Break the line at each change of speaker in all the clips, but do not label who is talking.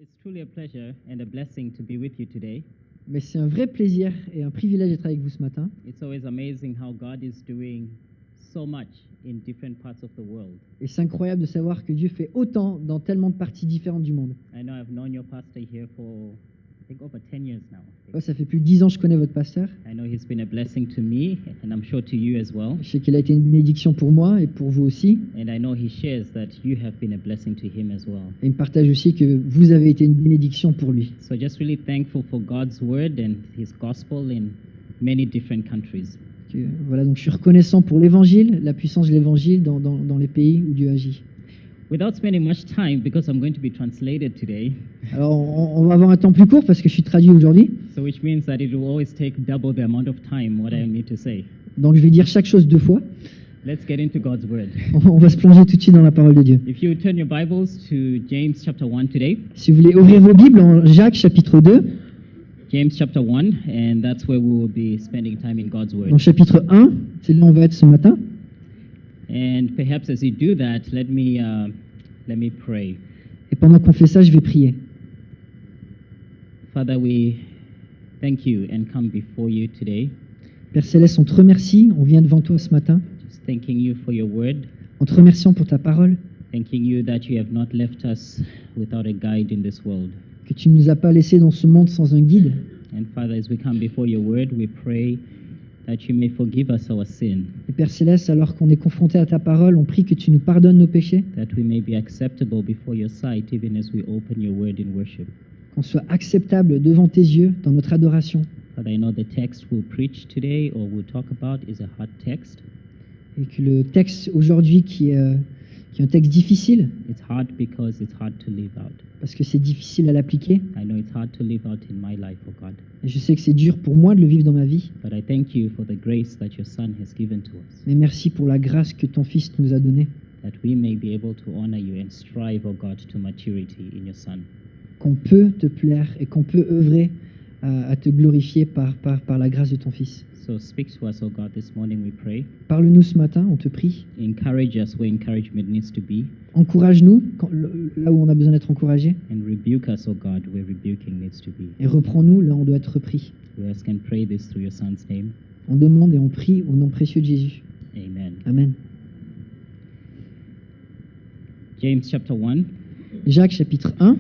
It's truly a pleasure and a blessing to be with you today.
Mais c'est un vrai plaisir et un privilège d'être avec vous ce matin.
It's always amazing how God is doing so much in different parts of the world.
Et c'est incroyable de savoir que Dieu fait autant dans tellement de parties différentes du monde.
I know I've known your pastor here for, I think, over 10 years now.
Moi, ça fait plus de 10 ans que je connais votre pasteur.
I know he's been a blessing to me, and I'm sure to you as well.
Je sais qu'il a été une bénédiction pour moi et pour vous aussi.
And I know he shares that you have been a blessing to him as well.
Et il me partage aussi que vous avez été une bénédiction pour lui.
So just really thankful for God's word and his gospel in many different countries.
Voilà, donc je suis reconnaissant pour l'évangile, la puissance de l'évangile dans les pays où Dieu agit.
Without spending much time, because I'm going to be translated today,
Alors on va avoir un temps plus court parce que je suis traduit aujourd'hui.
so which means that it will always take double the amount of time what I need to say.
Donc je vais dire chaque chose 2 fois.
Let's get into God's word.
On va se plonger tout de suite dans la parole de Dieu.
If you turn your Bibles to James chapter 1 today,
Si vous voulez ouvrir vos Bibles en Jacques chapitre 2,
James chapter 1, and that's where we will be spending time in God's
dans
word.
le chapitre 1, c'est là où on va être ce matin.
And perhaps as you do that, let me pray.
Et pendant qu'on fait ça, je vais prier.
Father, we thank you and come before you today,
Père Céleste, on te remercie, on vient devant toi ce matin,
just thanking you for your word,
en te remerciant pour ta parole,
thanking you that you have not left us without a guide in this world.
que tu ne nous as pas laissés dans ce monde sans un guide.
And Father, as we come before your word, we pray that you may forgive us our sin,
Et Père Céleste, alors qu'on est confronté à ta parole, on prie que tu nous pardonnes nos péchés,
that we may be acceptable before your sight, even as we open your word in worship.
qu'on soit acceptable devant tes yeux dans notre adoration.
Father, I know the text we'll preach today or we'll talk about is a hard text.
Et que le texte aujourd'hui qui est un texte difficile,
It's hard because it's hard to live out.
parce que c'est difficile à l'appliquer,
I know it's hard to live out in my life, oh God.
et je sais que c'est dur pour moi de le vivre dans ma vie,
But I thank you for the grace that your Son has given to us,
mais merci pour la grâce que ton Fils nous a donnée,
that we may be able to honor you and strive, oh God, to maturity in your Son.
qu'on peut te plaire et qu'on peut œuvrer à te glorifier par la grâce de ton Fils.
So speak to us, oh God, this morning we pray.
Parle-nous ce matin, on te prie.
Encourage us where encouragement needs to be,
Encourage-nous là où on a besoin d'être encouragé,
and rebuke us, oh God, where rebuking needs to be.
et reprends-nous là où on doit être repris.
We ask and pray this through your Son's name.
On demande et on prie au nom précieux de Jésus.
Amen.
Amen.
James chapter 1.
Jacques chapitre 1.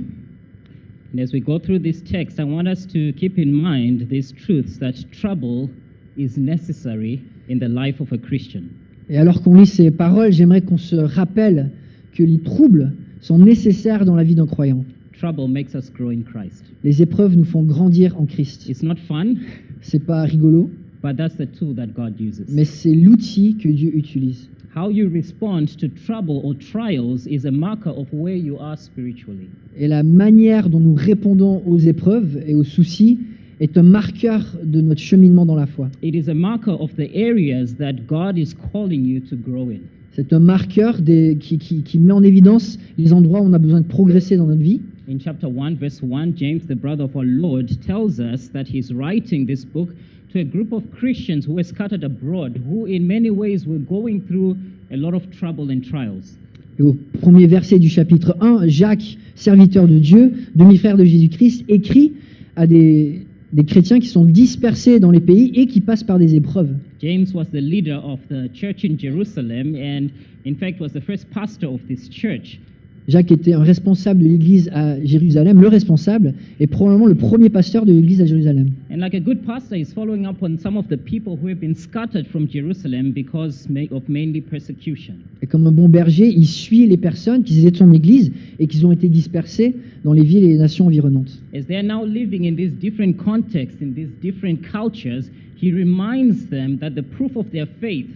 And as we go through this text, I want us to keep in mind these truths that trouble is necessary in the life of a Christian.
Et alors qu'on lit ces paroles, j'aimerais qu'on se rappelle que les troubles sont nécessaires dans la vie d'un croyant.
Trouble makes us grow in Christ.
Les épreuves nous font grandir en Christ.
It's not fun,
C'est pas rigolo,
but that's the tool that God uses.
mais c'est l'outil que Dieu utilise.
How you respond to trouble or trials is a marker of where you are spiritually.
Et la manière dont nous répondons aux épreuves et aux soucis est un marqueur de notre cheminement dans la foi.
It is a marker of the areas that God is calling you to grow in.
C'est un marqueur qui met en évidence les endroits où on a besoin de progresser dans notre vie.
In chapter 1, verse 1, James, the brother of our Lord, tells us that he's writing this book to a group of Christians who were scattered abroad, who in many ways were going through a lot of trouble and trials.
Et au premier verset du chapitre 1, Jacques, serviteur de Dieu, demi-frère de Jésus-Christ, écrit à des chrétiens qui sont dispersés dans les pays et qui passent par des épreuves.
James was the leader of the church in Jerusalem and in fact was the first pastor of this church.
Jacques était un responsable de l'église à Jérusalem, le responsable, et probablement le premier pasteur de l'église à Jérusalem.
And like a good pastor, he's following up on some of the people who have been scattered from Jerusalem because of mainly persecution.
Et comme un bon berger, il suit les personnes qui étaient de son église et qui ont été dispersées dans les villes et les nations environnantes.
As they are now living in these different contexts, in these different cultures, he reminds them that the proof of their faith,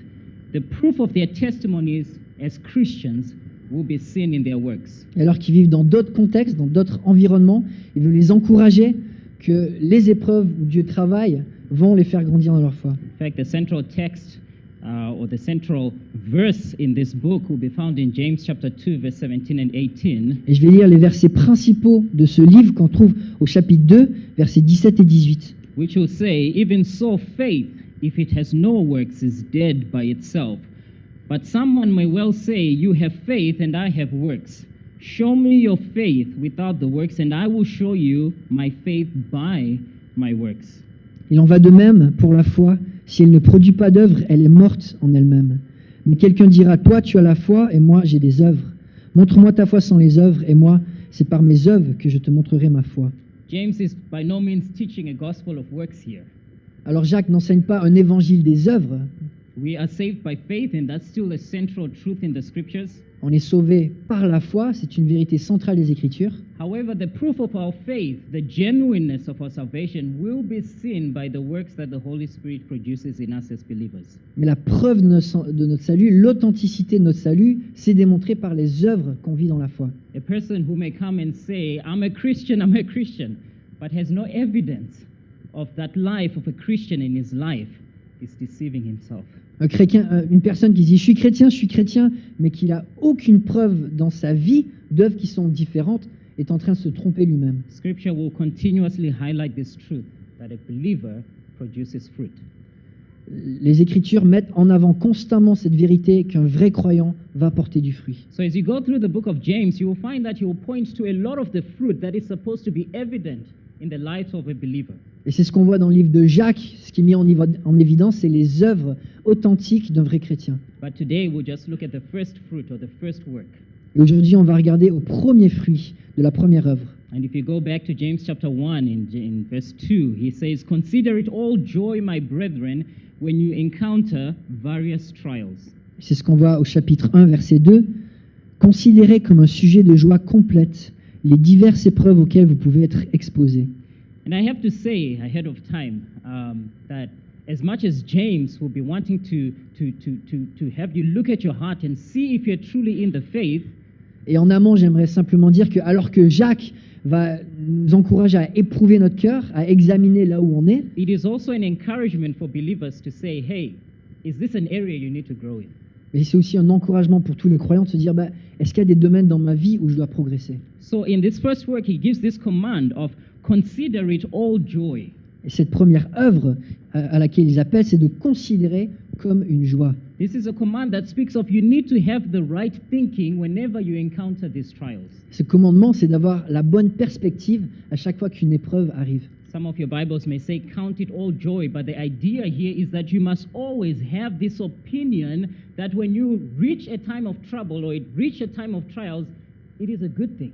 the proof of their testimonies as Christians will be seen in their works.
Et alors qu'ils vivent dans d'autres contextes, dans d'autres environnements, il veut les encourager que les épreuves où Dieu travaille vont les faire grandir dans leur foi.
In fact, the central text or the central verse in this book will be found in James chapter 2, verse 17 and 18.
Et je vais lire les versets principaux de ce livre qu'on trouve au chapitre 2, versets 17 et 18.
Which will say, even so faith, if it has no works, is dead by itself. But someone may well say, you have faith and I have works. Show me your faith without the works, and I will show you my faith by my works.
Il en va de même pour la foi. Si elle ne produit pas d'œuvre, elle est morte en elle-même. Mais quelqu'un dira, toi tu as la foi et moi j'ai des œuvres. Montre-moi ta foi sans les œuvres et moi, c'est par mes œuvres que je te montrerai ma foi.
James is by no means teaching a gospel of works here.
Alors Jacques n'enseigne pas un évangile des œuvres.
We are saved by faith, and that's still a central truth in the scriptures.
On est sauvé par la foi, c'est une vérité centrale des Écritures.
However, the proof of our faith, the genuineness of our salvation, will be seen by the works that the Holy Spirit produces in us as believers.
Mais la preuve de notre salut, l'authenticité de notre salut, c'est démontré par les œuvres qu'on vit dans la foi.
A person who may come and say, I'm a Christian, but has no evidence of that life of a Christian in his life is deceiving himself.
Une personne qui dit je suis chrétien, mais qui n'a aucune preuve dans sa vie d'œuvres qui sont différentes, est en train de se tromper lui-même.
Scripture will continuously highlight this truth, that a believer produces fruit.
Les Écritures mettent en avant constamment cette vérité qu'un vrai croyant va porter du fruit.
So as you go through the book of James, you will find that he will point to a lot of the fruit that is supposed to be evident in the life of a believer.
Et c'est ce qu'on voit dans le livre de Jacques, ce qui est mis en évidence, c'est les œuvres authentiques d'un vrai chrétien.
But today we'll just look at the first fruit or the first work.
Et aujourd'hui, on va regarder au premier fruit de la première œuvre.
And if you go back to James chapter 1 in verse 2, he says, "Consider it all joy, my brethren, when you encounter various trials."
C'est ce qu'on voit au chapitre 1, verset 2. Considérez comme un sujet de joie complète les diverses épreuves auxquelles vous pouvez être exposés.
And I have to say ahead of time that as much as James will be wanting to have you look at your heart and see if you're truly in the faith,
Et en amont, j'aimerais simplement dire que alors que Jacques va nous encourager à éprouver notre cœur, à examiner là où on est,
it is also an encouragement for believers to say, hey, is this an area you need to grow in?
mais c'est aussi un encouragement pour tous les croyants de se dire, est-ce qu'il y a des domaines dans ma vie où je dois progresser?
So in this first work, he gives this command of consider it all joy.
Et cette première œuvre à laquelle ils appellent, c'est de considérer comme une joie.
This is a command that speaks of you need to have the right thinking whenever you encounter these trials.
Ce commandement, c'est d'avoir la bonne perspective à chaque fois qu'une épreuve arrive.
Some of your Bibles may say count it all joy, but the idea here is that you must always have this opinion that when you reach a time of trouble or reach a time of trials, it is a good thing.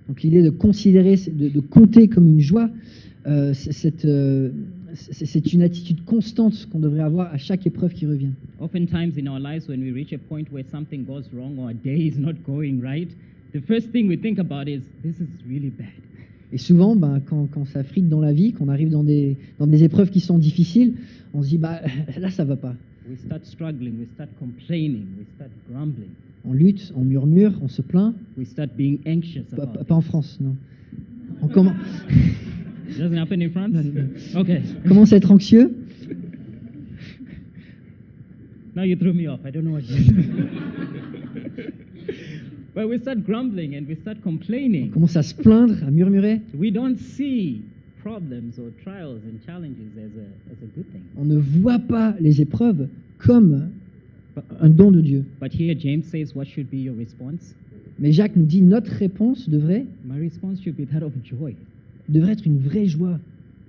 Donc l'idée de considérer, de compter comme une joie, c'est une attitude constante qu'on devrait avoir à chaque épreuve qui revient.
Oftentimes in our lives, when we reach a point where something goes wrong or a day is not going right, the first thing we think about is, this is really bad.
Et souvent, quand ça frite dans la vie, qu'on arrive dans des épreuves qui sont difficiles, on se dit, là, ça va pas.
We start struggling, we start complaining, we start grumbling.
On lutte, on murmure, on se plaint.
We start being anxious about
Pas en France, non. On commence
it. Doesn't happen in France?
No.
Okay.
Commence à être anxieux.
Now you threw me off. I don't know what you said. But we start grumbling and we start
On
complaining.
commence à se plaindre, à murmurer.
We don't see problems or trials and challenges as a good thing.
On ne voit pas les épreuves comme un don de Dieu.
But here James says, what should be your response?
Mais Jacques nous dit, notre réponse devrait
My response should be that of joy.
être une vraie joie.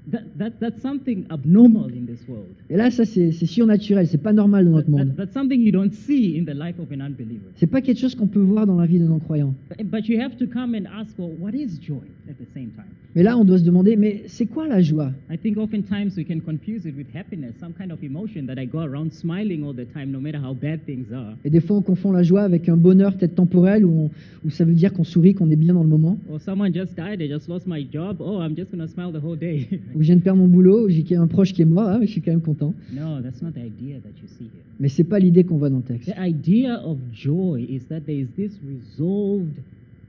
That's something abnormal in this world.
Et là, ça, c'est surnaturel, c'est pas normal dans notre monde.
That's something you don't see in the life of an unbeliever.
C'est pas quelque chose qu'on peut voir dans la vie de non-croyant.
But you have to come and ask, well, what is joy at the same time?
Mais là, on doit se demander, mais c'est quoi la joie?
I think oftentimes we can confuse it with happiness, some kind of emotion that I go around smiling all the time, no matter how bad things are.
Et des fois, on confond la joie avec un bonheur peut-être temporel où ça veut dire qu'on sourit, qu'on est bien dans le moment.
Or someone just died, I just lost my job, oh, I'm just going to smile the whole day.
Où je viens de perdre mon boulot, où j'ai un proche qui est mort, je suis quand même content.
No, that's not the idea that you see here.
Mais c'est pas l'idée qu'on voit dans le texte.
The idea of joy is that there is this resolved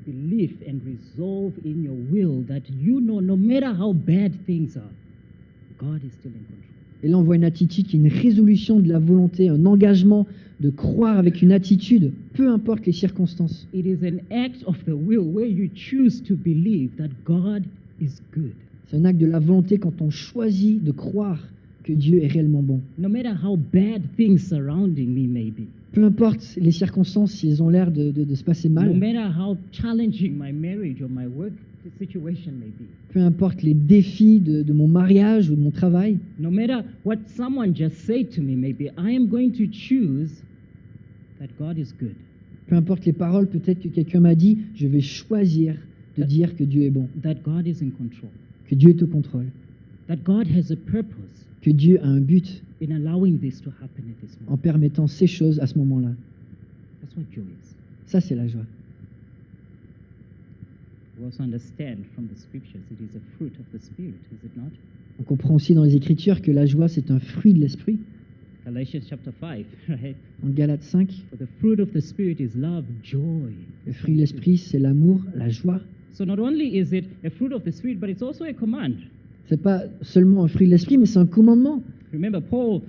belief and resolve in your will that you know no matter how bad things are, God is still in control.
Et là, on voit une attitude qui est une résolution de la volonté, un engagement de croire avec une attitude, peu importe les circonstances.
It is an act of the will where you choose to believe that God is good.
C'est un acte de la volonté quand on choisit de croire que Dieu est réellement bon.
No matter how bad things surrounding me may be.
Peu importe les circonstances, si elles ont l'air de se passer
No
mal,
matter how challenging my marriage or my work situation may be.
peu importe les défis de mon mariage ou de mon travail,
No matter what someone just said to me maybe, I am going to choose that God is good.
peu importe les paroles peut-être que quelqu'un m'a dit, je vais choisir de dire que Dieu est bon,
That God is in control.
que Dieu est au contrôle,
That God has a purpose
que Dieu a un but
in allowing this to happen at this
en
moment.
permettant ces choses à ce moment-là.
That's what joy is.
Ça, c'est la joie.
We also understand from the scriptures it is a fruit of the Spirit, is it not?
On comprend aussi dans les Écritures que la joie, c'est un fruit de l'esprit.
Galatians chapter 5, right?
En Galates 5,
For the fruit of the Spirit is love, joy.
le fruit de l'esprit, c'est l'amour, la joie.
So not only is it a fruit of the Spirit, but it's also a command.
C'est pas seulement un fruit de l'esprit, mais c'est un commandement.
Remember, Paul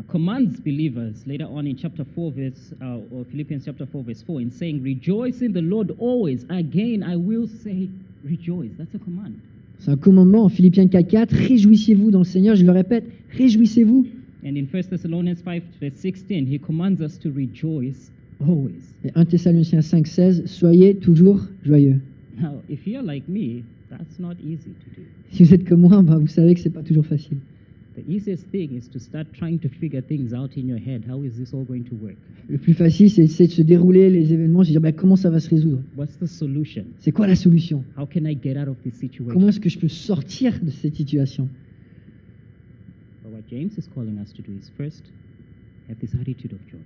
commands believers later on in chapter 4, or Philippians chapter 4, verse 4, in saying, "Rejoice in the Lord always." Again, I will say, rejoice. That's a command.
C'est un commandement en Philippiens 4:4. Réjouissez-vous dans le Seigneur. Je le répète, réjouissez-vous.
And in 1 Thessalonians 5, verse 16, he commands us to rejoice always.
Et 1 Thessaloniciens 5:16. Soyez toujours joyeux.
Now, if you're like me, that's not easy to do.
Si vous êtes comme moi, vous savez que c'est pas toujours facile.
The easiest thing is to start trying to figure things out in your head. How is this all going to work?
Le plus facile, c'est de se dérouler les événements, se dire comment ça va se résoudre.
What's the solution?
C'est quoi la solution?
How can I get out of this situation?
Comment est-ce que je peux sortir de cette situation?
But what James is calling us to do is first have this attitude of joy.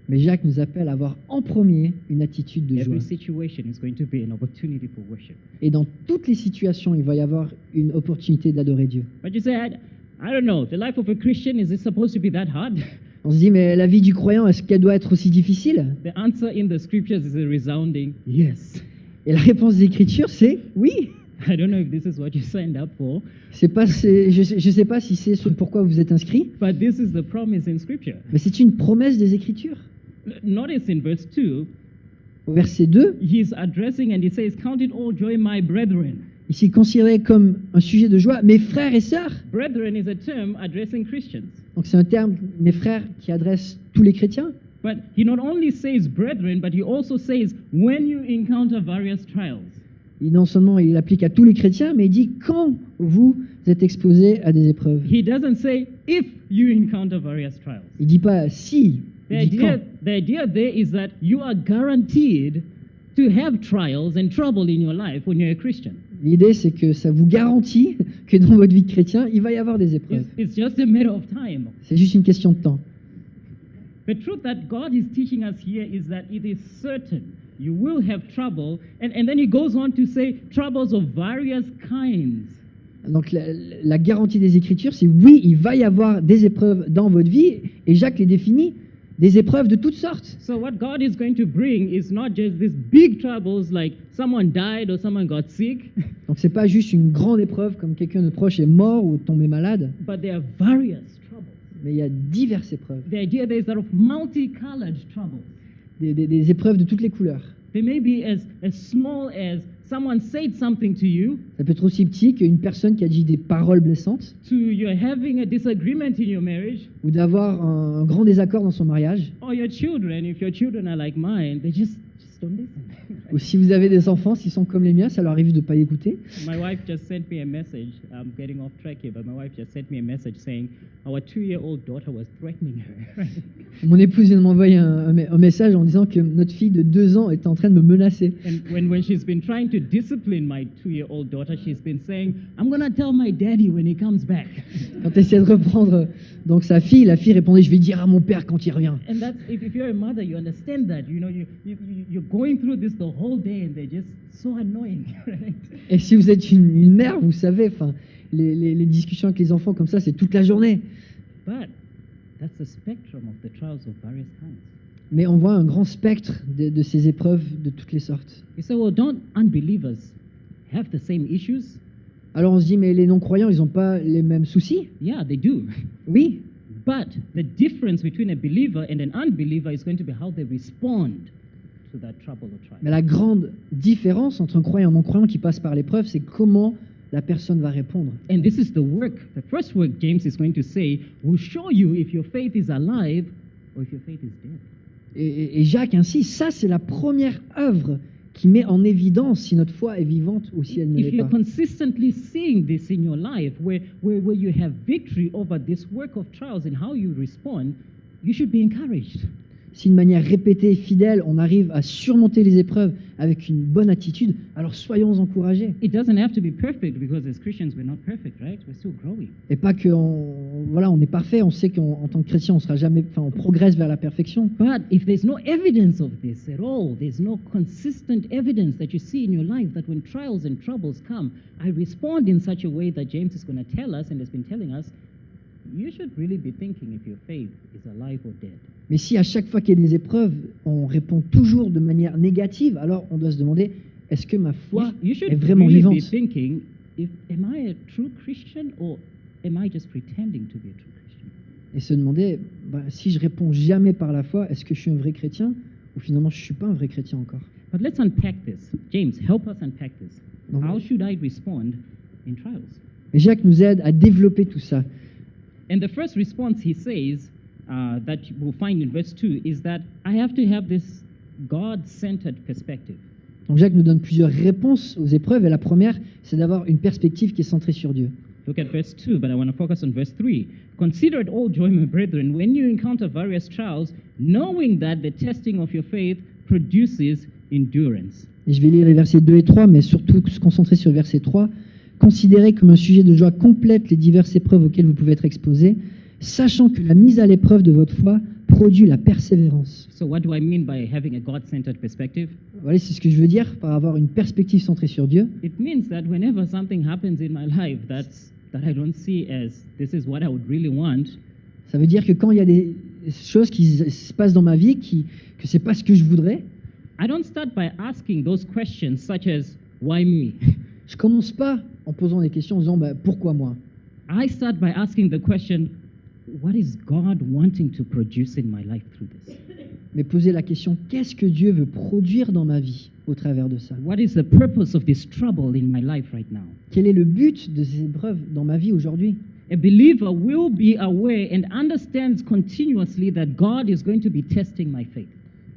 Mais Jacques nous appelle à avoir en premier une attitude de joie.
Every situation is going to be an opportunity for worship.
Et dans toutes les situations, il va y avoir une opportunité d'adorer Dieu.
But you say, I don't know, the life of a Christian, is it supposed to be that hard?
On se dit, mais la vie du croyant, est-ce qu'elle doit être aussi difficile?
The answer in the scriptures is a resounding yes.
Et la réponse des Écritures, c'est oui.
I don't know if this is what you signed up for,
Je sais pas si c'est ce pourquoi vous êtes inscrit,
but this is the promise in scripture.
mais c'est une promesse des Écritures.
Notice in verse 2,
Au verset 2,
he's addressing and he says, "Count it all joy, my brethren."
ici considéré comme un sujet de joie, mes frères et sœurs.
Brethren is a term addressing Christians.
Donc c'est un terme, mes frères, qui adresse tous les chrétiens.
But he not only says brethren, but he also says when you encounter various trials.
Et non seulement il applique à tous les chrétiens, mais il dit quand vous êtes exposés à des épreuves.
He doesn't say if you encounter various trials.
Il dit pas si, il dit quand.
The idea there is that you are guaranteed to have trials and trouble in your life when you're a Christian.
L'idée, c'est que ça vous garantit que dans votre vie de chrétien, il va y avoir des épreuves.
It's just a matter of time.
C'est juste une question de temps.
The truth that God is teaching us here is that it is certain you will have trouble, and then he goes on to say troubles of various kinds.
Donc la garantie des Écritures, c'est oui, il va y avoir des épreuves dans votre vie, et Jacques les définit, des épreuves de toutes sortes.
So what God is going to bring is not just these big troubles like someone died or someone got sick,
Donc c'est pas juste une grande épreuve comme quelqu'un de proche est mort ou tombé malade,
but there are various troubles.
mais il y a diverses épreuves,
The idea there is that of multicolored troubles.
des épreuves de toutes les couleurs.
They may be as small as someone said something to you,
Ça peut être aussi petit qu'une personne qui a dit des paroles blessantes,
to you're having a disagreement in your marriage,
ou d'avoir un grand désaccord dans son mariage,
or your children, if your children are like mine, they just don't listen.
ou si vous avez des enfants, s'ils sont comme les miens, ça leur arrive de ne pas écouter.
My wife just sent me a message. I'm getting off track here, but my wife just sent me a message saying our 2-year-old daughter was threatening her.
Mon épouse vient de m'envoyer un message en disant que notre fille de 2 ans est en train de me menacer.
And when she's been trying to discipline my 2-year-old daughter, she's been saying, "I'm gonna tell my daddy when he comes back."
Quand elle essaie de reprendre donc sa fille, la fille répondait « Je vais dire à mon père quand il revient
And that's if you're a mother, you understand that. You know, you're going through this the whole day, and they're just so annoying, right?" ».
Et si vous êtes une mère, vous savez, les discussions avec les enfants comme ça, c'est toute la journée.
But that's the spectrum of the trials of various kinds.
Mais on voit un grand spectre de ces épreuves de toutes les sortes.
You say, well, don't unbelievers have the same issues?
Alors on se dit, mais les non-croyants, ils n'ont pas les mêmes soucis?
Yeah, they do.
Oui,
But the difference between a believer and an unbeliever is going to be how they respond to that trouble or trial.
mais la grande différence entre un croyant et un non-croyant qui passe par l'épreuve, c'est comment la personne va répondre.
And this is the first work James is going to say will show you if your faith is alive or if your faith is dead.
Et Jacques insiste, ça c'est la première œuvre qui met en évidence si notre foi est vivante ou si elle ne
If
l'est
you're
pas.
consistently seeing this in your life, where you have victory over this work of trials and how you respond, you should be encouraged.
Si de manière répétée et fidèle, on arrive à surmonter les épreuves avec une bonne attitude, alors soyons encouragés.
It doesn't have to be perfect because as Christians we're not perfect, right? We're still growing.
Et pas que on est parfait, on sait qu'en tant que chrétien, on progresse vers la perfection.
But if there's no evidence of this at all, there's no consistent evidence that you see in your life that when trials and troubles come, I respond in such a way that James is going to tell us and has been telling us, you should really be thinking if your faith is alive or dead.
Mais si à chaque fois qu'il y a des épreuves, on répond toujours de manière négative, alors on doit se demander, est-ce que ma foi
You should
est vraiment
really be
vivante?
thinking, am I a true Christian or am I just pretending to be a true Christian?
Et se demander, si je réponds jamais par la foi, est-ce que je suis un vrai chrétien ou finalement je ne suis pas un vrai chrétien encore?
But let's unpack this. James, help us unpack this.
Donc,
How should I respond in trials?
et Jacques nous aide à développer tout ça.
And the first response he says that we'll find in verse 2 is that I have to have this God-centered perspective.
Donc Jacques nous donne plusieurs réponses aux épreuves et la première, c'est d'avoir une perspective qui est centrée sur Dieu.
Look at verse 2, but I want to focus on verse 3. Consider it all joy, my brethren, when you encounter various trials, knowing that the testing of your faith produces endurance.
Et je vais lire les versets 2 et 3, mais surtout se concentrer sur le verset 3. Considérez comme un sujet de joie complète les diverses épreuves auxquelles vous pouvez être exposés, sachant que la mise à l'épreuve de votre foi produit la persévérance.
So what do I mean by having a God-centered perspective?
Voilà, c'est ce que je veux dire par avoir une perspective centrée sur Dieu.
It means that whenever something happens in my life that I don't see as this is what I would really want,
Ça veut dire que quand il y a des choses qui se passent dans ma vie que c'est pas ce que je voudrais,
I don't start by asking those questions such as, why me?
je commence pas en posant des questions en disant pourquoi moi.
I start by asking the question, what is God wanting to produce in my life through this?
Mais poser la question, qu'est-ce que Dieu veut produire dans ma vie au travers de ça?
What is the purpose of this trouble in my life right now?
Quel est le but de ces épreuves dans ma vie aujourd'hui?
A believer will be aware and understands continuously that God is going to be testing my faith.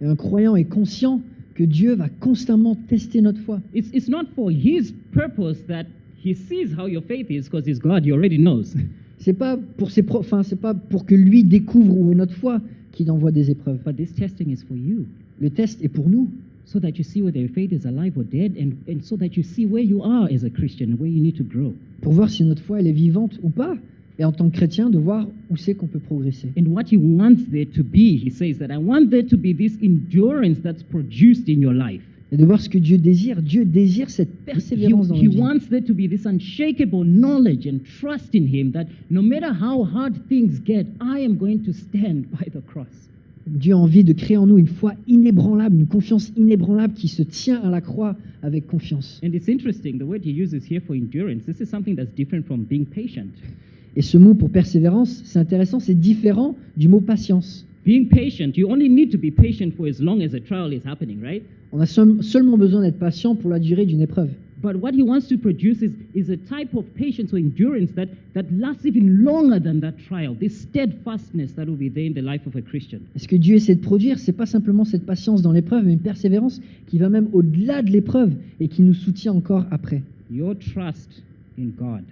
Et un croyant est conscient que Dieu va constamment tester notre foi.
It's not for his purpose that he sees how your faith is because he's God, he already knows.
C'est pas pour c'est pas pour que lui découvre où est notre foi qu'il envoie des épreuves.
But this testing is for you,
Le test est pour nous,
so that you see whether your faith is alive or dead, and so that you see where you are as a Christian, where you need to grow.
pour voir si notre foi elle est vivante ou pas. Et en tant que chrétien, de voir où c'est qu'on peut progresser.
And what he wants there to be, he says that I want there to be this endurance that's produced in your life.
Et de voir ce que Dieu désire. Dieu désire cette persévérance dans
He
notre vie.
wants there to be this unshakable knowledge and trust in him that no matter how hard things get, I am going to stand by the cross.
Dieu a envie de créer en nous une foi inébranlable, une confiance inébranlable qui se tient à la croix avec confiance.
And it's interesting, the word he uses here for endurance, this is something that's different from being patient.
Et ce mot pour persévérance, c'est intéressant, c'est différent du mot patience.
Being patient, you only need to be patient for as long as a trial is happening, right?
On a seulement besoin d'être patient pour la durée d'une épreuve.
But what he wants to produce is a type of patience or endurance that lasts even longer than that trial, this steadfastness that will be there in the life of a Christian.
Et ce que Dieu essaie de produire, c'est pas simplement cette patience dans l'épreuve, mais une persévérance qui va même au-delà de l'épreuve et qui nous soutient encore après.
Your trust in God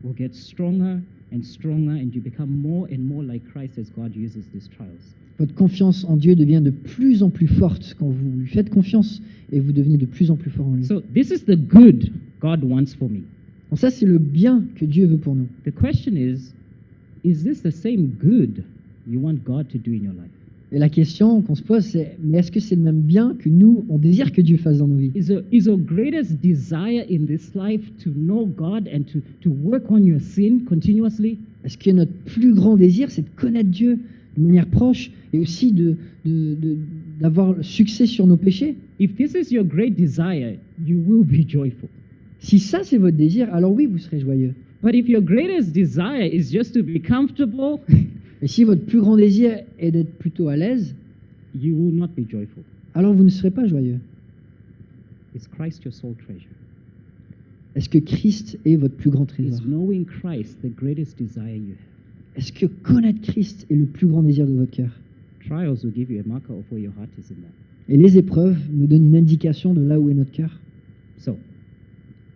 will get stronger and stronger, and you become more and more like Christ as God uses these trials.
Votre confiance en Dieu devient de plus en plus forte quand vous lui faites confiance et vous devenez de plus en plus fort en lui.
So this is the good God wants for me.
Donc ça, c'est le bien que Dieu veut pour nous.
The question is this the same good you want God to do in your life?
Et la question qu'on se pose, c'est mais est-ce que c'est le même bien que nous, on désire que Dieu fasse dans nos vies?
Is our greatest desire in this life to know God and to work on your sin continuously?
Est-ce que notre plus grand désir, c'est de connaître Dieu de manière proche et aussi d'avoir le succès sur nos péchés?
If this is your great desire, you will be joyful.
Si ça, c'est votre désir, alors oui, vous serez joyeux.
But if your greatest desire is just to be comfortable,
Et si votre plus grand désir est d'être plutôt à l'aise,
you will not be joyful.
alors vous ne serez pas joyeux.
Is Christ your sole treasure?
Est-ce que Christ est votre plus grand
Is
trésor?
knowing Christ the greatest desire you have?
Est-ce que connaître Christ est le plus grand désir de votre cœur?
Trials will give you a marker of where your heart is in that.
Et les épreuves nous donnent une indication de là où est notre cœur.
So,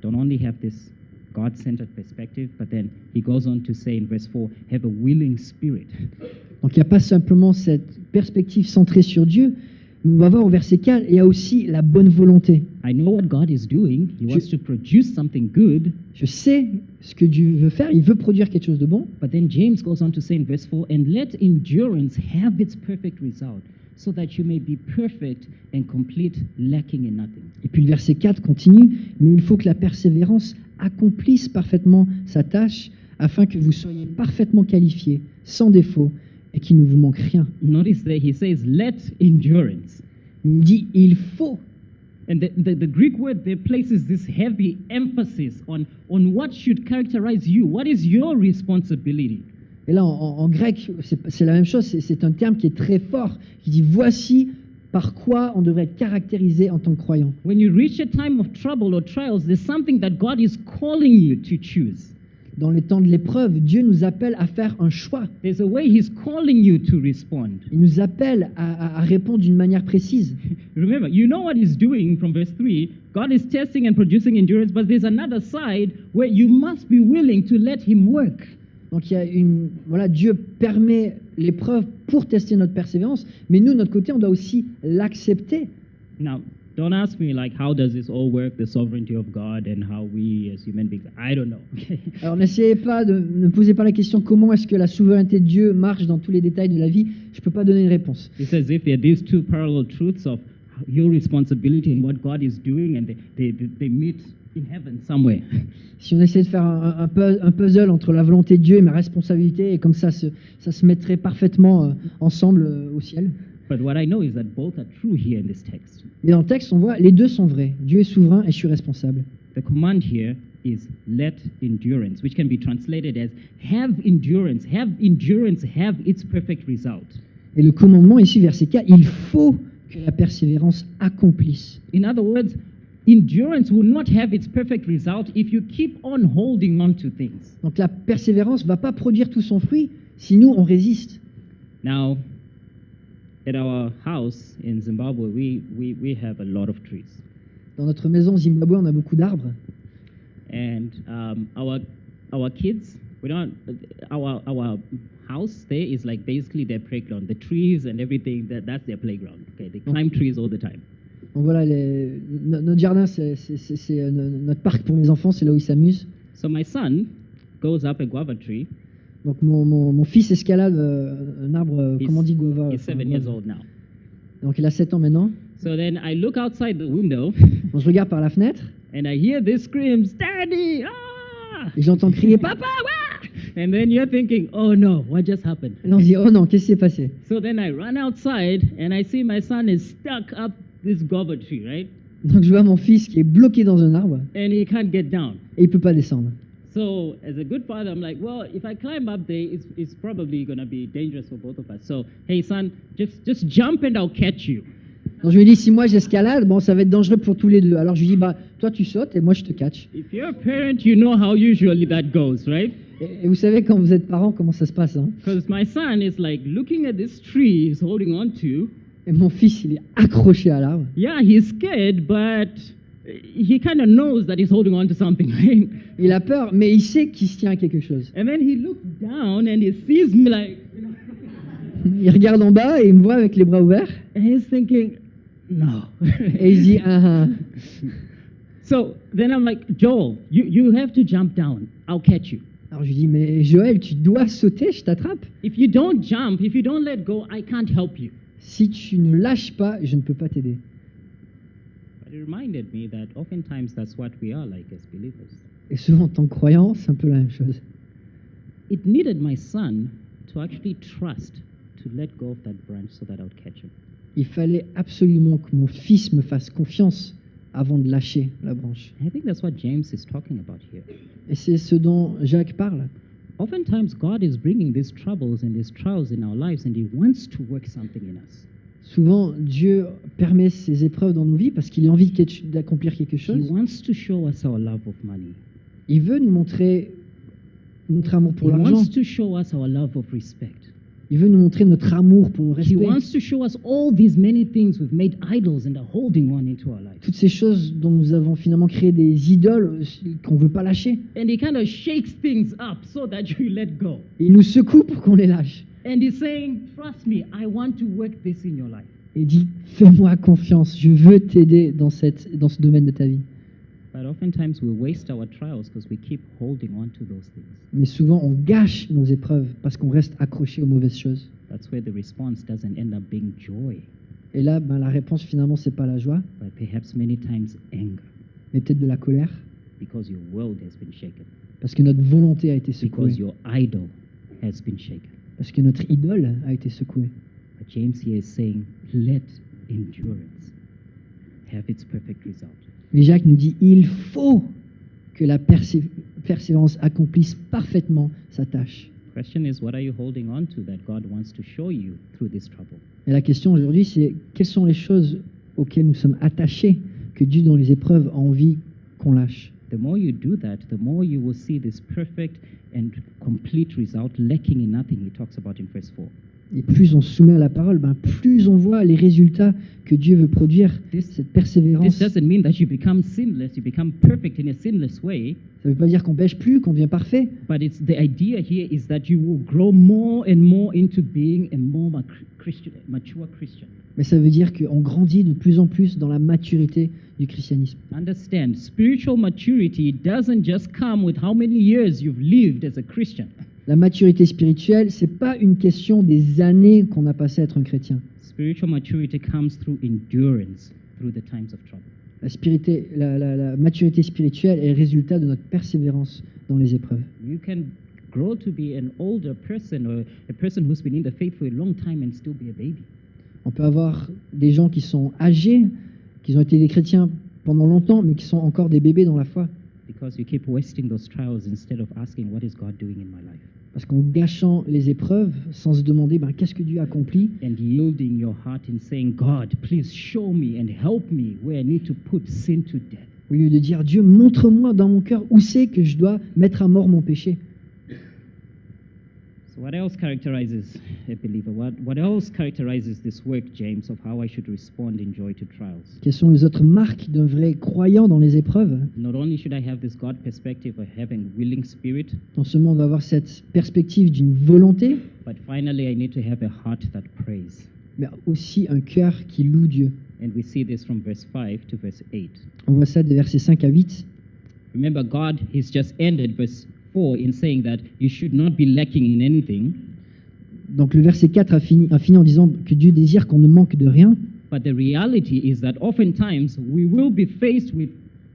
don't only have this God-centered perspective, but then he goes on to say in verse 4, have a willing spirit.
Donc il n'y a pas simplement cette perspective centrée sur Dieu, mais on va voir au verset 4, il y a aussi la bonne volonté.
I know what God is doing. He wants to produce something good.
Je sais ce que Dieu veut faire, il veut produire quelque chose de bon.
But then James goes on to say in verse 4, and let endurance have its perfect result, so that you may be perfect and complete, lacking in nothing.
Et puis le verset 4 continue, mais il faut que la persévérance accomplisse parfaitement sa tâche, afin que vous soyez parfaitement qualifiés, sans défaut, et qu'il ne vous manque rien.
Notice that he says, let endurance.
Il dit, il faut.
And the Greek word there places this heavy emphasis on what should characterize you. What is your responsibility?
Et là, en grec, c'est la même chose, c'est un terme qui est très fort, qui dit, voici par quoi on devrait être caractérisé en tant que croyant.
When you reach a time of trouble or trials, there's something that God is calling you to choose.
Dans les temps de l'épreuve, Dieu nous appelle à faire un choix.
There's a way he's calling you to respond.
Il nous appelle à répondre d'une manière précise.
Remember, you know what he's doing from verse 3. God is testing and producing endurance, but there's another side where you must be willing to let him work.
Donc il y a voilà, Dieu permet l'épreuve pour tester notre persévérance, mais nous, de notre côté, on doit aussi l'accepter.
Now, don't ask me like how does this all work, the sovereignty of God and how we as human beings, I don't know.
Alors ne posez pas la question comment est-ce que la souveraineté de Dieu marche dans tous les détails de la vie. Je ne peux pas donner une réponse.
It's as if there are these two parallel truths of your responsibility and what God is doing, and they meet in heaven somewhere.
Si on essaie de faire un puzzle entre la volonté de Dieu et ma responsabilité, et comme ça se mettrait parfaitement ensemble au ciel.
But what I know is that both are true here in this text.
Mais dans le texte, on voit les deux sont vrais. Dieu est souverain et je suis responsable.
The command here is let endurance, which can be translated as have endurance have its perfect result.
Et le commandement ici, verset 4, il faut que la persévérance accomplisse.
In other words, endurance will not have its perfect result if you keep on holding on to things.
Donc la persévérance ne va pas produire tout son fruit si nous, on résiste.
Now, at our house in Zimbabwe, we have a lot of trees.
Dans notre maison au Zimbabwe, on a beaucoup d'arbres.
And our kids, our house there is like basically their playground. The trees and everything, that's their playground. Okay, they climb trees all the time.
Donc voilà, notre jardin, c'est notre parc pour les enfants, c'est là où ils s'amusent.
So my son goes up a guava tree.
Donc mon fils escalade un arbre, comment on dit guava?
He's 7 years old now.
Donc il a 7 ans maintenant.
So then I look outside the window.
Donc je regarde par la fenêtre.
And I hear this screams, Daddy! Ah!
Et j'entends crier Papa! Ah!
And then you're thinking, oh no, what just happened?
Et là on se dit oh non, qu'est-ce qui s'est passé?
So then I run outside and I see my son is stuck up this guava tree, right?
Donc je vois mon fils qui est bloqué dans un arbre
And he can't get down.
et il peut pas descendre.
So as a good father, I'm like, well, if I climb up there, it's probably going to be dangerous for both of us. So, hey son, just jump and I'll catch you.
Donc je lui dis si moi j'escalade, bon ça va être dangereux pour tous les deux. Alors je lui dis bah toi tu sautes et moi je te catch.
If you're a parent, you know how usually that goes, right?
Et vous savez quand vous êtes parent comment ça se passe hein?
Because my son is like looking at this tree he's holding on to.
Et mon fils il est accroché à l'arbre.
Yeah, he's scared, but he kind of knows that he's holding on to something, right?
Il a peur mais il sait qu'il se tient à quelque chose.
And then he looks down and he sees me like, you know.
Il regarde en bas et il me voit avec les bras ouverts.
And he's thinking, no.
Et il se dit ah.
So then I'm like, Joel, you have to jump down. I'll catch you.
Alors je lui dis mais Joël, tu dois sauter, je t'attrape.
If you don't jump, if you don't let go, I can't help you.
Si tu ne lâches pas, je ne peux pas t'aider.
But it reminded me that oftentimes that's what we are like as believers.
Et souvent en tant que croyant, c'est un peu la même chose.
It needed my son to actually trust to let go of that branch so that I would catch him.
Il fallait absolument que mon fils me fasse confiance avant de lâcher la branche.
I think that's what James is talking about here.
Et c'est ce dont Jacques parle.
Oftentimes God is bringing these troubles and these trials in our lives and he wants to work something in us.
Souvent, Dieu permet ces épreuves dans nos vies parce qu'il a envie d'accomplir quelque
He
chose.
wants to show us our love of money.
Il veut nous montrer notre amour
He
pour l'argent.
wants to show us our love of respect.
Il veut nous montrer notre amour pour le
He
respect.
wants to show us all these many things we've made idols and are holding on into our life.
Toutes ces choses dont nous avons finalement créé des idoles qu'on ne veut pas lâcher.
And he kind of shakes things up so that you let go.
Et il nous secoue pour qu'on les lâche.
And he's saying, trust me, I want to work this in your life.
Et il dit, fais-moi confiance, je veux t'aider dans ce domaine de ta vie.
But oftentimes we waste our trials because we keep holding on to those things.
Mais souvent, on gâche nos épreuves parce qu'on reste accroché aux mauvaises choses.
That's where the response doesn't end up being joy,
Et là, la réponse finalement, c'est pas la joie,
but perhaps many times anger,
mais peut-être de la colère,
because your world has been shaken,
parce que notre volonté a été secouée,
because your idol has been shaken.
parce que notre idole a été secouée.
But James here is saying, let endurance have its perfect result.
Mais Jacques nous dit, il faut que la persévérance accomplisse parfaitement sa tâche.
Question is, what are you holding on to that God wants to show you through this trouble?
Et la question aujourd'hui, c'est quelles sont les choses auxquelles nous sommes attachés que Dieu, dans les épreuves, a envie qu'on lâche.
The more you do that, the more you will see this perfect and complete result lacking in nothing he talks about in verse 4.
Et plus on se soumet à la parole, plus on voit les résultats que Dieu veut produire, cette
This
persévérance. Ça
doesn't mean that you become sinless, you become perfect in a sinless way,
ne veut pas dire qu'on pêche plus, qu'on devient parfait,
but it's the idea here is that you will grow more and more into being a more mature Christian.
mais ça veut dire qu'on grandit de plus en plus dans la maturité du christianisme.
Understand, spiritual maturity doesn't just come with how many years you've lived as a Christian.
La maturité spirituelle, c'est pas une question des années qu'on a passé à être un chrétien.
Spiritual maturity comes through endurance through the times of trouble.
La maturité spirituelle est le résultat de notre persévérance dans les épreuves.
You can grow to be an older person or a person who's been in the faith for a long time and still be a baby.
On peut avoir des gens qui sont âgés, qui ont été des chrétiens pendant longtemps, mais qui sont encore des bébés dans la foi.
Because you keep wasting those trials instead of asking, what is God doing in my life?
Parce qu'en gâchant les épreuves, sans se demander qu'est-ce que Dieu accomplit,
And yielding your heart and saying, God, please show me and help me where I need to put sin to death.
au lieu de dire Dieu, montre-moi dans mon cœur où c'est que je dois mettre à mort mon péché.
So what else characterizes a believer? What else characterizes this work, James, of how I should respond in joy to trials?
Quelles sont les autres marques d'un vrai croyant dans les épreuves?
Not only should I have this God perspective of having willing spirit,
Non seulement on doit avoir cette perspective d'une volonté,
but finally I need to have a heart that prays.
mais aussi un cœur qui loue Dieu.
And we see this from verse 5 to verse 8.
On voit ça des versets 5 à 8.
Remember, God has just ended verse 4 in saying that you should not be lacking in anything,
Donc le verset 4 a fini en disant que Dieu désire qu'on ne manque de rien.
but the reality is that oftentimes we will be faced with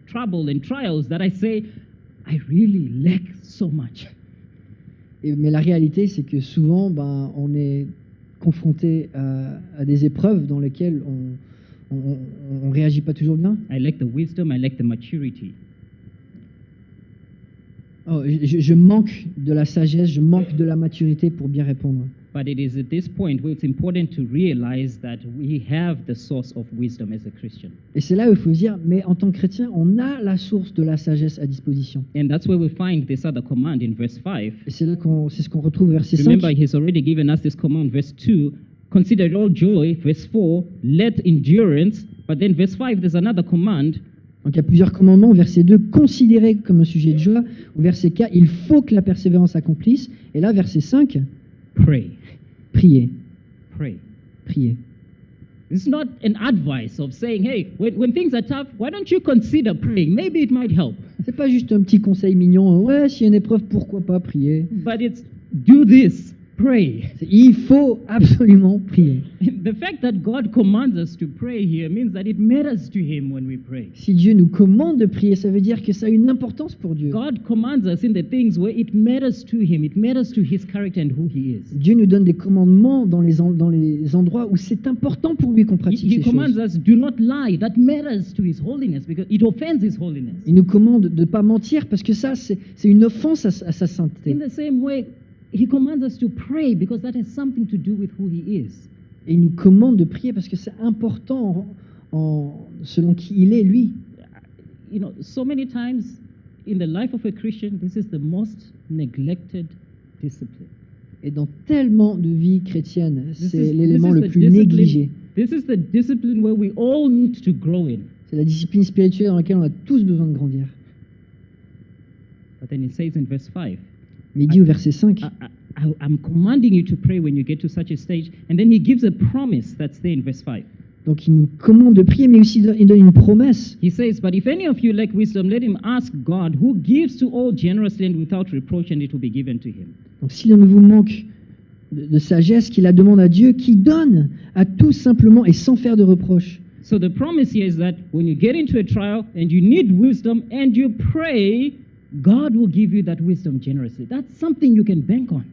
trouble and trials that I say, I really lack so much.
Mais la réalité, c'est que souvent, on est confronté à des épreuves dans lesquelles on réagit pas toujours bien.
I lack the wisdom, I lack the maturity.
Oh, je manque de la sagesse, je manque de la maturité pour bien répondre.
But it is at this point where it's important to realize that we have the source of wisdom as a Christian.
Et c'est là où il faut se dire, mais en tant que chrétien, on a la source de la sagesse à disposition.
And that's where we find this other command in verse 5.
Et c'est là c'est ce qu'on retrouve au verset 5.
Remember, he's already given us this command, verse 2. Consider it all joy, verse 4. Let endurance. But then verse 5, there's another command.
Donc il y a plusieurs commandements. Au verset 2, considéré comme un sujet de joie. Au verset 4, il faut que la persévérance accomplisse. Et là, verset 5,
Pray.
priez,
Pray.
priez.
It's not an advice of saying, hey, when things are tough, why don't you consider praying? Maybe it might help.
C'est pas juste un petit conseil mignon. Ouais, s'il y a une épreuve, pourquoi pas prier.
But it's do this, pray.
Il faut absolument prier.
The fact that God commands us to pray here means that it matters to Him when we pray.
Si Dieu nous commande de prier, ça veut dire que ça a une importance pour Dieu.
God commands us in the things where it matters to Him, it matters to His character and who He is.
Dieu nous donne des commandements dans les endroits où c'est important pour lui qu'on pratique
He
ces
commands
choses.
us, do not lie. That matters to His holiness because it offends His holiness.
Il nous commande de ne pas mentir parce que ça, c'est une offense à sa sainteté.
In the same way, He commands us to pray because that has something to do with who He is.
Et il nous commande de prier parce que c'est important selon qui il est, lui.
You know, so many times in the life of a Christian, this is the most neglected discipline.
Et dans tellement de vies chrétiennes,
This
c'est
is-
l'élément
this is
le
the
plus
discipline-
négligé.
This is the discipline where we all need to grow in.
C'est la discipline spirituelle dans laquelle on a tous besoin de grandir.
But then it says in verse 5,
Mais il dit au verset 5,
I'm commanding you to pray when you get to such a stage. And then he gives a promise that's there in verse 5.
donc il nous commande de prier, mais aussi il donne une promesse.
He says, But if any of you lack wisdom, let him ask God, who gives to all generously and without reproach, and it will be given to him.
Donc s'il en vous manque de sagesse, qu'il la demande à Dieu, qui donne à tous simplement et sans faire de reproche.
So the promise here is that when you get into a trial and you need wisdom and you pray, God will give you that wisdom generously. That's something you can bank on.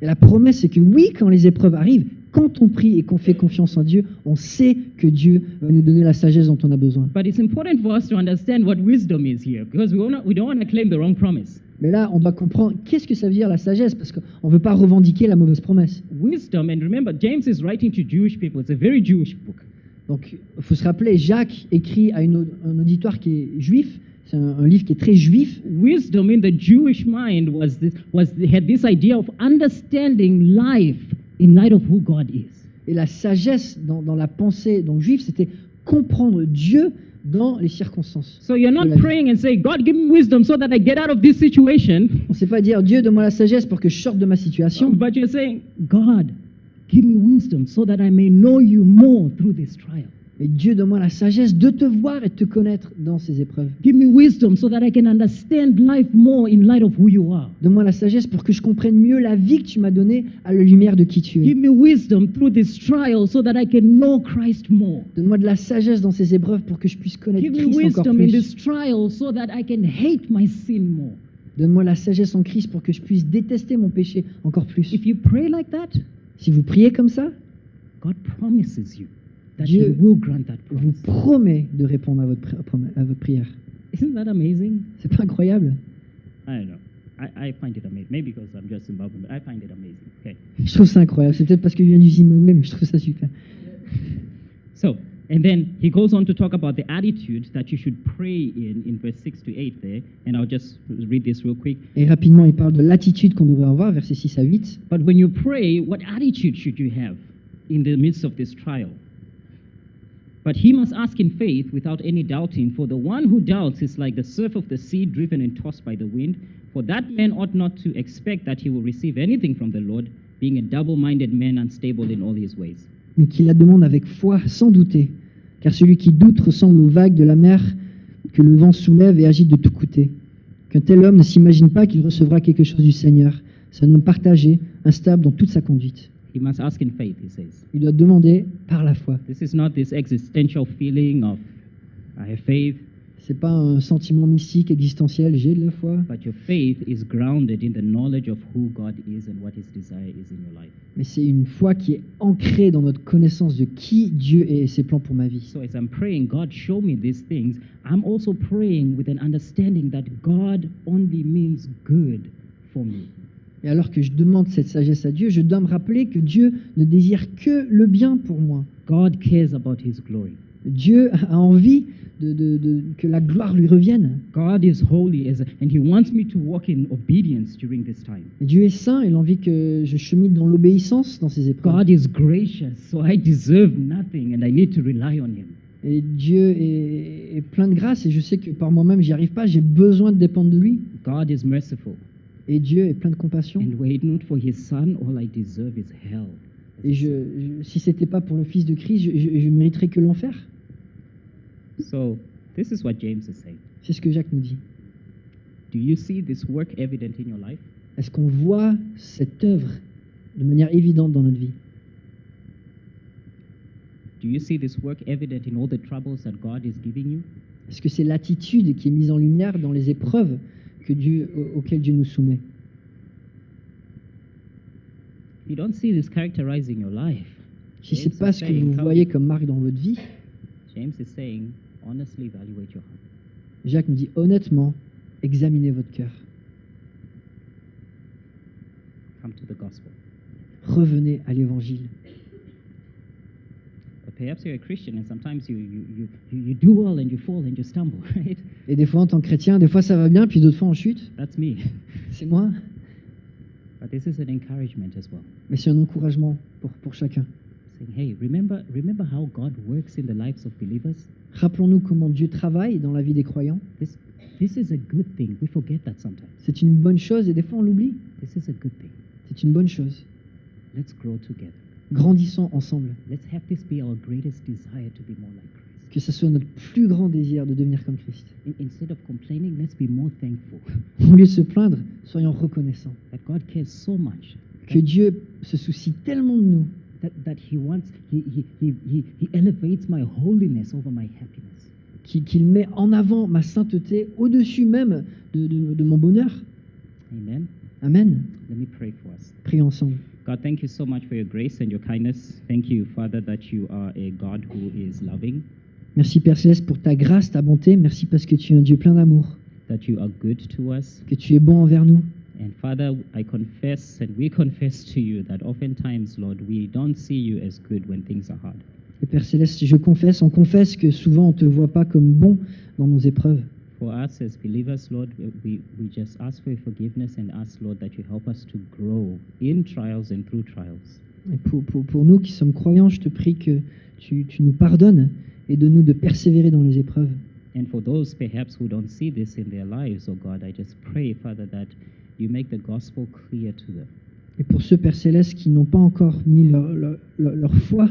Et la promesse, c'est que oui, quand les épreuves arrivent, quand on prie et qu'on fait confiance en Dieu, on sait que Dieu va nous donner la sagesse dont on a besoin.
But it's important for us to understand what wisdom is here, because we don't want to claim the wrong promise.
Mais là, on doit comprendre qu'est-ce que ça veut dire la sagesse, parce qu'on ne veut pas revendiquer la mauvaise promesse.
Wisdom, and remember, James is writing to Jewish people. It's a very Jewish book.
Donc, il faut se rappeler, Jacques écrit à un auditoire qui est juif. C'est un livre qui est très juif.
Wisdom in the Jewish mind had this idea of understanding life in light of who God is.
Et la sagesse dans la pensée donc juive, c'était comprendre Dieu dans les circonstances.
So you're
de
not
la vie.
praying and saying, God, give me wisdom so that I get out of this situation.
On ne sait pas dire Dieu, donne-moi la sagesse pour que je sorte de ma situation.
But you're saying, God, give me wisdom so that I may know you more through this trial.
Mais Dieu, donne-moi la sagesse de te voir et de te connaître dans ces épreuves.
Give me wisdom so that I can understand life more in light of who you are.
Donne-moi la sagesse pour que je comprenne mieux la vie que tu m'as donnée à la lumière de qui tu es.
Give me wisdom through this trial so that I can know Christ more.
Donne-moi de la sagesse dans ces épreuves pour que je puisse connaître
Give me
Christ encore
wisdom in
plus.
this trial so that I can hate my sin more.
Donne-moi la sagesse en Christ pour que je puisse détester mon péché encore plus.
If you pray like that,
Si vous priez comme ça,
God promises you that
Dieu
He will grant that
vous
promise.
promet de répondre à votre prière.
Isn't that amazing?
C'est pas incroyable?
I don't know. I find it amazing. Maybe because I'm just Zimbabwean, but I find it amazing. Okay.
Je trouve ça incroyable. C'est peut-être parce que je viens du Zimbabwe, mais je trouve ça super.
So, and then he goes on to talk about the attitude that you should pray in verse 6 to 8 there. And I'll just read this real quick.
Et rapidement, il parle de l'attitude qu'on devrait avoir, versets 6 à 8.
But when you pray, what attitude should you have in the midst of this trial? But he must ask in faith without any doubting, for the one who doubts is like the surf of the sea driven and tossed by the wind. For that man ought not to expect that he will receive anything from the Lord, being a double-minded man unstable in all his ways.
Mais qu'il la demande avec foi, sans douter. Car celui qui doute ressemble aux vagues de la mer que le vent soulève et agite de tout côté. Qu'un tel homme ne s'imagine pas qu'il recevra quelque chose du Seigneur. C'est un homme partagé, instable dans toute sa conduite.
He must ask in faith, he says.
Il doit demander par la foi.
This is not this existential feeling of, I have faith,
C'est pas un sentiment mystique, existentiel, j'ai de la foi.
but your faith is grounded in the knowledge of who God is and what his desire is in your life.
Mais c'est une foi qui est ancrée dans notre connaissance de qui Dieu est et ses plans pour ma vie.
So as I'm praying, God, show me these things, I'm also praying with an understanding that God only means good for me.
Et alors que je demande cette sagesse à Dieu, je dois me rappeler que Dieu ne désire que le bien pour moi.
God cares about his glory.
Dieu a envie que la gloire lui revienne.
God is holy and he wants me to walk in obedience during this time.
Et Dieu est saint, il a envie que je chemine dans l'obéissance dans ces épreuves.
God is gracious, so I deserve nothing and I need to rely on him.
Et Dieu est plein de grâce et je sais que par moi-même j'y arrive pas, j'ai besoin de dépendre de lui.
God is merciful.
Et Dieu est plein de compassion.
And were it not for his son, all I deserve is hell.
Et si c'était pas pour le Fils de Christ, je mériterais que l'enfer.
So this is what James is saying.
C'est ce que Jacques nous dit.
Do you see this work evident in your life?
Est-ce qu'on voit cette œuvre de manière évidente dans notre vie?
Do you see this work evident in all the troubles that God is giving you?
Est-ce que c'est l'attitude qui est mise en lumière dans les épreuves auxquelles Dieu nous soumet?
If you don't see this characterizing your life,
Si ce n'est pas ce que vous voyez comme marque dans votre vie,
James is saying, honestly evaluate your heart.
Jacques nous dit honnêtement, examinez votre cœur.
Come to the gospel.
Revenez à l'évangile.
perhaps you're a Christian and sometimes you do well and you fall and you stumble, right?
Et des fois, en tant que chrétien, des fois ça va bien, puis d'autres fois on chute.
That's me.
C'est moi.
But this is an encouragement as well.
Mais c'est un encouragement pour chacun.
Saying, hey, remember how God works in the lives of believers?
Rappelons-nous comment Dieu travaille dans la vie des croyants.
This is a good thing. We forget that sometimes.
C'est une bonne chose et des fois on l'oublie.
This is a good thing.
C'est une bonne chose.
Let's grow together.
Grandissons ensemble.
Let's have this be our greatest desire to be more like Christ.
Que ce soit notre plus grand désir de devenir comme Christ.
Instead of complaining, let's be more thankful
Au lieu de se plaindre, soyons reconnaissants.
that God cares so much
Que Dieu se soucie tellement de nous
that He elevates my holiness over my happiness.
qu'il met en avant ma sainteté au-dessus même de mon bonheur.
Amen.
Amen.
Let me pray for us.
Prions ensemble.
God, thank you so much for your grace and your kindness. Thank you, Father, that you are a God who is loving,
Merci Père Céleste pour ta grâce, ta bonté. Merci parce que tu es un Dieu plein d'amour,
that you are good to us.
que tu es bon envers nous.
And Father, I confess and we confess to you that oftentimes, Lord, we don't see you as good when things are hard.
Et Père Céleste, on confesse que souvent on ne te voit pas comme bon dans nos épreuves.
For us as believers, Lord, we just ask for your forgiveness and ask, Lord, that you help us to grow in trials and through trials.
Et pour nous qui sommes croyants, je te prie que tu nous pardonnes et de nous de persévérer dans les épreuves.
And for those perhaps who don't see this in their lives, oh God, I just pray, Father, that you make the gospel clear to them.
Et pour ceux, Père Céleste, qui n'ont pas encore mis leur foi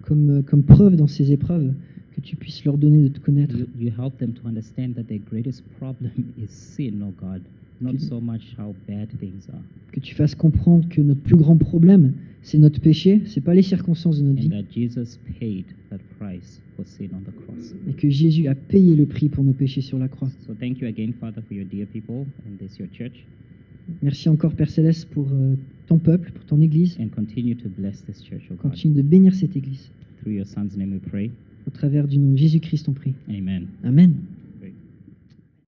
comme preuve dans ces épreuves, que tu puisses leur donner de te connaître.
You help them to understand that their greatest problem is sin, oh God, not so much how bad things are.
Que tu fasses comprendre que notre plus grand problème, c'est notre péché, c'est pas les circonstances de notre
And
vie,
that Jesus paid that price for sin on the cross.
et que Jésus a payé le prix pour nos péchés sur la croix.
So thank you again, Father, for your dear people and this your church,
Merci encore, Père Céleste, pour ton peuple, pour ton Église.
and continue to bless this church, oh God.
Continue de bénir cette Église.
Through your Son's name we pray.
Au travers du nom de Jésus-Christ, on prie.
Amen.
Amen.